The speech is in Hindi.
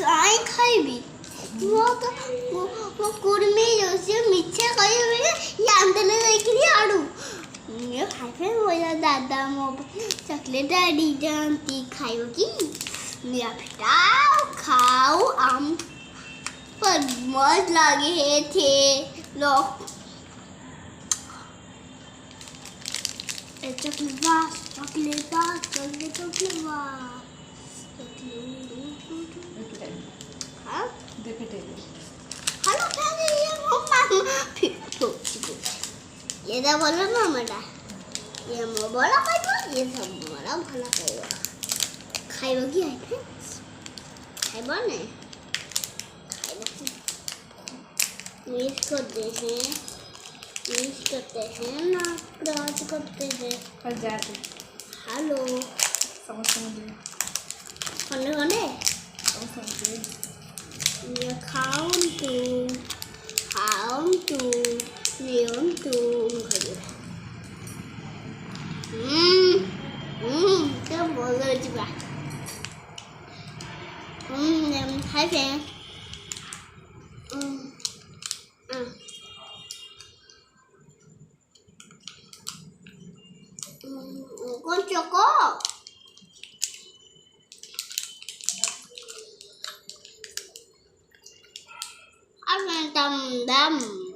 କାଇଁ ଖାଇବି ମୋ କୁର୍ମି ଯୋଉ ମିଛା କହିବେ ଆନ୍ଦୋଳନ ଦେଇକିରି ଆଡ଼ୁ ଖାଇବେ ମୋ ଦାଦା ମୋ ଚକଲେଟ୍ ଆଣି ଯାଆନ୍ତି ଖାଇବ କି फिटा खाओ आम पर मौज लगे थे लोग चॉकलेट हाँ ये तो बोलो ना मेरा ये मो बड़ा खाइबो ये सब बड़ा भला खाइबो खाइबो की है खाइबो ने मिक्स करते हैं ना क्रॉस करते हैं पर जाते हेलो समझ कौन समझ ये खाऊं तू लेऊं तू क्या बोल रही थी बात hi friend con choco ăn tầm đâm